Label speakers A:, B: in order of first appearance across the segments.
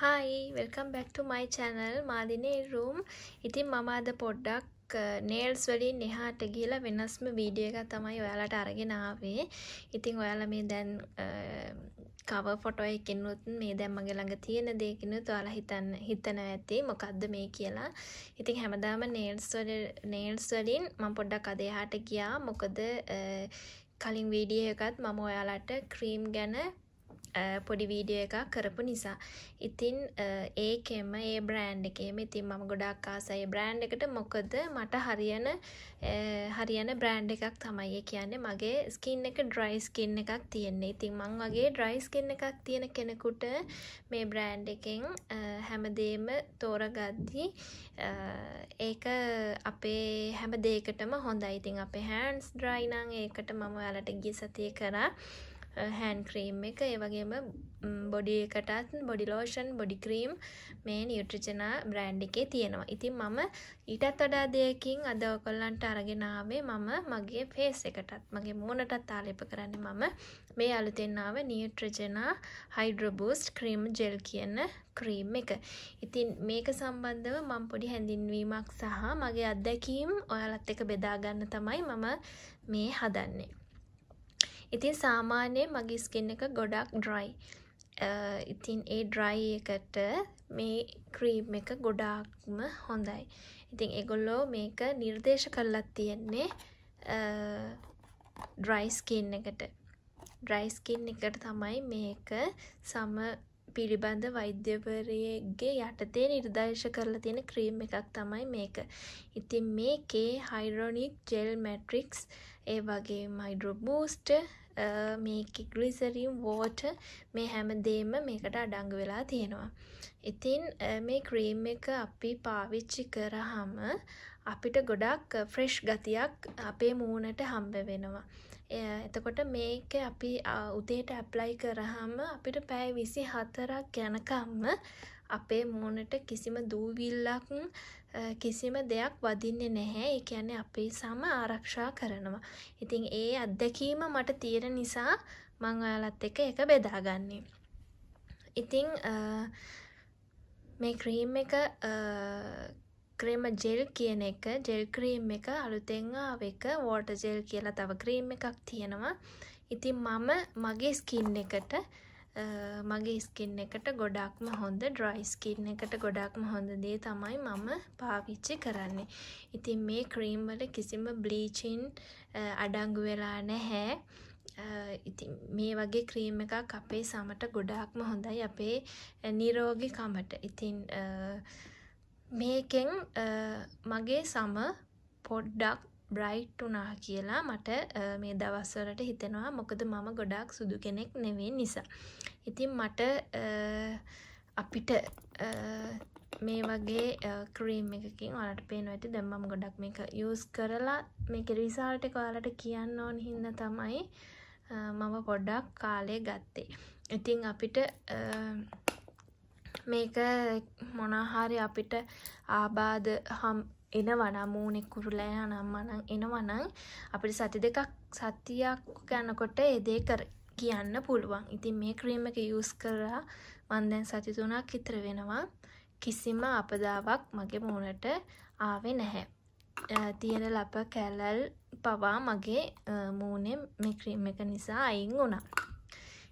A: Hi, welcome back to my channel Madhi room. ඉතින් මම අද පොඩ්ඩක් nails වලින් එහාට ගිහලා වෙනස්ම වීඩියෝ එකක් තමයි ඔයාලට අරගෙන ආවේ. ඉතින් ඔයාලා මේ දැන් cover photo එකකිනුත් මේ දැන් මගේ ළඟ තියෙන දෙයකිනුත් ඔයාලා හිතනවා ඇති මොකද්ද මේ කියලා. ඉතින් හැමදාම nails වලින් මම පොඩ්ඩක් අද එහාට ගියා. මොකද කලින් වීඩියෝ එකත් මම ඔයාලට cream ගැන පොඩි වීඩියෝ එකක් කරපු නිසා. ඉතින් ඒකෙම ඒ බ්‍රෑන්ඩ් එකේම ඉතින් මම ගොඩාක් ආසයි ඒ බ්‍රෑන්ඩ් එකට. මොකද මට හරියන බ්‍රෑන්ඩ් එකක් තමයි. ඒ කියන්නේ මගේ ස්කින් එක ඩ්‍රයි ස්කින් එකක් තියෙන්නේ. ඉතින් මං වගේ ඩ්‍රයි ස්කින් එකක් තියෙන කෙනෙකුට මේ බ්‍රෑන්ඩ් එකෙන් හැමදේම තෝරගද්දි ඒක අපේ හැම දෙයකටම හොඳයි. ඉතින් අපේ hands dry නම් ඒකට මම ඔයාලට ගිය සතියේ කරා hand cream එක, ඒ වගේම body එකටත් body lotion, body cream මේ Neutrogena brand එකේ තියෙනවා. ඉතින් මම ඊටත් වඩා දෙයකින් අද ඔයගොල්ලන්ට අරගෙන ආවේ මම මගේ face එකටත් මගේ මූණටත් ආලේප කරන්නේ මම මේ අලුතෙන් ආව Neutrogena Hydro Boost cream gel කියන cream එක. ඉතින් මේක සම්බන්ධව මම පොඩි හැඳින්වීමක් සහ මගේ අත්දැකීම් ඔයාලත් එක්ක බෙදා ගන්න තමයි මම මේ හදන්නේ. ඉතින් සාමාන්‍යයෙන් මගේ ස්කින් එක ගොඩක් ඩ්‍රයි. ඉතින් ඒ ඩ්‍රයි එකට මේ ක්‍රීම් එක ගොඩාක්ම හොඳයි. ඉතින් ඒගොල්ලෝ මේක නිර්දේශ කරලා තියෙන්නේ ඩ්‍රයි ස්කින් එකට. ඩ්‍රයි ස්කින් එකට තමයි මේක සම පිළිබඳ වෛද්‍යවරයෙක්ගේ යටතේ නිර්දේශ කරලා තියෙන ක්‍රීම් එකක් තමයි මේක. ඉතින් මේකේ hyaluronic gel matrix, ඒ වගේම hydro boost, මේකේ glycerin water මේ හැමදේම මේකට අඩංගු වෙලා තියෙනවා. ඉතින් මේ ක්‍රීම් එක අපි පාවිච්චි කරාම අපිට ගොඩක් ෆ්‍රෙෂ් ගතියක් අපේ මූණට හම්බ වෙනවා. එතකොට මේක අපි උදේට ඇප්ලයි කරාම අපිට පැය 24ක් යනකම්ම අපේ මූණට කිසිම දූවිල්ලක් කිසිම දෙයක් වදින්නේ නැහැ. ඒ කියන්නේ අපේ සම ආරක්ෂා කරනවා. ඉතින් ඒ අත්දැකීම මට තියෙන නිසා මම ඔයාලත් එක්ක ඒක බෙදාගන්නේ. ඉතින් මේ ක්‍රීම් එක ක්‍රීම ජෙල් කියන එක, ජෙල් ක්‍රීම් එක අලුතෙන් ආව එක. වෝටර් ජෙල් කියලා තව ක්‍රීම් එකක් තියෙනවා. ඉතින් මම මගේ ස්කින් එකට ගොඩක්ම හොඳ, ඩ්‍රයි ස්කින් එකට ගොඩක්ම හොඳ දේ තමයි මම පාවිච්චි කරන්නේ. ඉතින් මේ ක්‍රීම් වල කිසිම බ්ලීචින් අඩංගු වෙලා නැහැ. ඉතින් මේ වගේ ක්‍රීම් එකක් අපේ සමට ගොඩාක්ම හොඳයි, අපේ නිරෝගීකමට. ඉතින් මේකෙන් මගේ සම පොඩ්ඩක් බ්‍රයිට් වුණා කියලා මට මේ දවස්වලට හිතෙනවා. මොකද මම ගොඩාක් සුදු කෙනෙක් නෙවෙයි නිසා. ඉතින් මට අපිට මේ වගේ ක්‍රීම් එකකින් ඔයාලට පේනවා ඇති දැන් මම ගොඩක් මේක යූස් කරලා මේකේ රිසල්ට් එක ඔයාලට කියන්න ඕන හින්දා තමයි මම පොඩ්ඩක් කාලය ගත්තේ. ඉතින් අපිට මේක මොනහරි අපිට ආබාධ එනවනම් මූණේ කුරුලා යනවනම් එනවනම් අපිට සතියක් යනකොට ඒ දේ කියන්න පුළුවන්. ඉතින් මේ ක්‍රීම් එක යූස් කරලා මම දැන් සති 3ක් විතර වෙනවා. කිසිම අපදාවක් මගේ මූණට ආවේ නැහැ. තියෙන ලප කැලල් පවා මගේ මූණේ මේ ක්‍රීම් එක නිසා අයින් වුණා.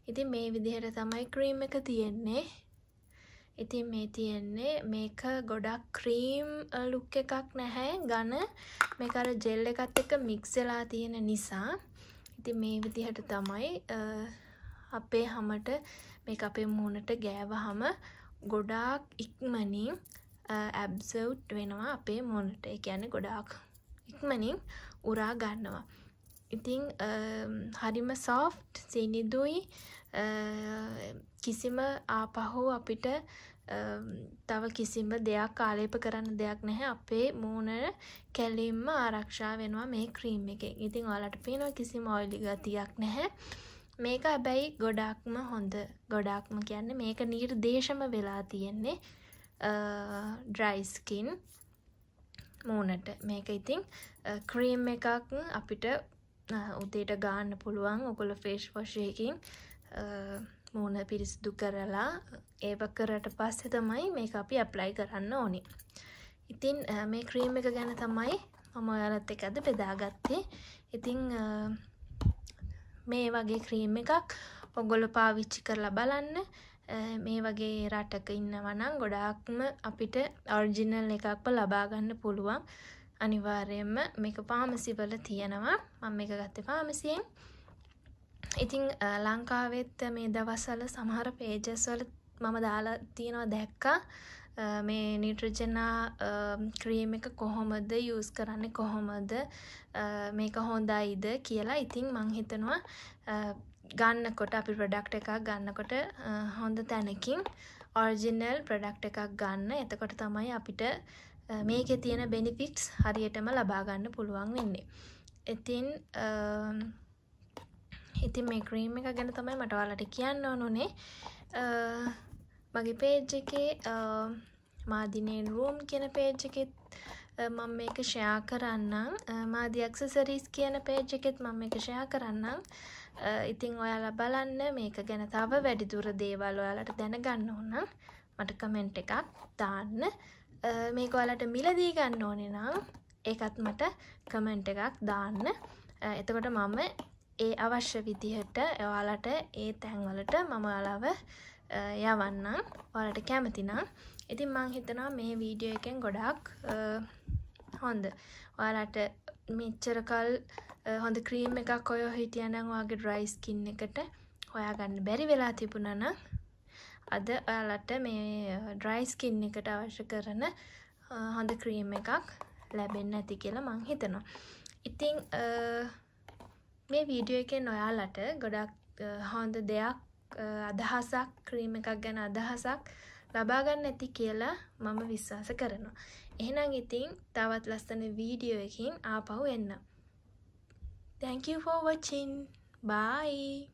A: ඉතින් මේ විදිහට තමයි ක්‍රීම් එක තියෙන්නේ. ඉතින් මේ තියෙන්නේ මේක ගොඩක් ක්‍රීම් ලුක් එකක් නැහැ, ඝන. මේක අර ජෙල් එකත් එක්ක මික්ස් වෙලා තියෙන නිසා. ඉතින් මේ විදිහට තමයි අපේ හැමට මේක අපේ මූණට ගෑවහම ගොඩාක් ඉක්මනින් ඇබ්සර්ව් වෙනවා අපේ මූණට. ඒ කියන්නේ ගොඩාක් ඉක්මනින් උරා ගන්නවා. ඉතින් හරිම සොෆ්ට්, සිනිඳුයි. කිසිම ආපහු අපිට තව කිසිම දෙයක් ආලේප කරන්න දෙයක් නැහැ. අපේ මූණ කැලින්ම ආරක්ෂා වෙනවා මේ ක්‍රීම් එකෙන්. ඉතින් ඔයාලට පේනවා කිසිම ඔයිලි ගතියක් නැහැ. මේක හැබැයි ගොඩක්ම හොඳ. ගොඩක්ම කියන්නේ මේක නිර්දේශම වෙලා තියෙන්නේ ඩ්‍රයි ස්කින් මූණට. මේක ඉතින් ක්‍රීම් එකක් අපිට උදේට ගන්න පුළුවන්. ඔයගොල්ලෝ ෆේස් වොෂ් එකකින් මූණ පිරිසිදු කරලා ඒව කරට පස්සේ තමයි මේක අපි ඇප්ලයි කරන්න ඕනේ. ඉතින් මේ ක්‍රීම් එක ගැන තමයි මම ඔයාලත් එක්ක අද බෙදාගත්තේ. ඉතින් මේ වගේ ක්‍රීම් එකක් ඔයගොල්ලෝ පාවිච්චි කරලා බලන්න. මේ වගේ රටක ඉන්නවා නම් ගොඩාක්ම අපිට ඔරිජිනල් එකක්ම ලබා ගන්න පුළුවන්. අනිවාර්යයෙන්ම මේක ෆාමසි වල තියෙනවා. මම මේක ගත්තේ ෆාමසියෙන්. ඉතින් ලංකාවෙත් මේ දවස්වල සමහර පේජස් වල මම දාලා තියෙනවා දැක්කා. මේ Neutrogena ක්‍රීම් එක කොහොමද යූස් කරන්නේ කොහොමද මේක හොඳයිද කියලා. ඉතින් මං හිතනවා ගන්නකොට අපි ප්‍රොඩක්ට් එකක් ගන්නකොට හොඳ තැනකින් ඔරිජිනල් ප්‍රොඩක්ට් එකක් ගන්න. එතකොට තමයි අපිට මේකේ තියෙන බෙනිෆිට්ස් හරියටම ලබා ගන්න පුළුවන් වෙන්නේ. ඉතින් මේ ක්‍රීම් එක ගැන තමයි මට ඔයාලට කියන්න ඕනුනේ. මගේ පේජ් එකේ මාදිනේ රූම් කියන පේජ් එකෙත් මම මේක ෂෙයා කරන්නම්. මාදි ඇක්සසරිස් කියන පේජ් එකෙත් මම මේක ෂෙයා කරන්නම්. ඉතින් ඔයාලා බලන්න මේක ගැන තව වැඩිදුර දේවල් ඔයාලට දැනගන්න ඕන නම් මට කමෙන්ට් එකක් දාන්න. මේක ඔයාලට මිලදී ගන්න ඕනේ නම් ඒකත් මට කමෙන්ට් එකක් දාන්න. එතකොට මම ඒ අවශ්‍ය විදිහට ඔයාලට ඒ තැන්වලට මම ඔයාලව යවන්නම් ඔයාලට කැමති නම්. ඉතින් මං හිතනවා මේ වීඩියෝ එකෙන් ගොඩාක් හොඳ ඔයාලට මෙච්චර කල් හොඳ ක්‍රීම් එකක් ඔය හිටියා නම් ඔයාගේ ඩ්‍රයි ස්කින් එකට හොයාගන්න බැරි වෙලා තිබුණා නම් අද ඔයාලට මේ ඩ්‍රයි ස්කින් එකට අවශ්‍ය කරන හොඳ ක්‍රීම් එකක් ලැබෙන්න ඇති කියලා මං හිතනවා. ඉතින් මේ වීඩියෝ එකෙන් ඔයාලට ගොඩක් හොඳ දෙයක් අදහසක් ක්‍රීම් එකක් ගැන අදහසක් ලබා ගන්න ඇති කියලා මම විශ්වාස කරනවා. එහෙනම් ඉතින් තවත් ලස්සන වීඩියෝ එකකින් ආපහු එන්න. Thank you for watching. Bye.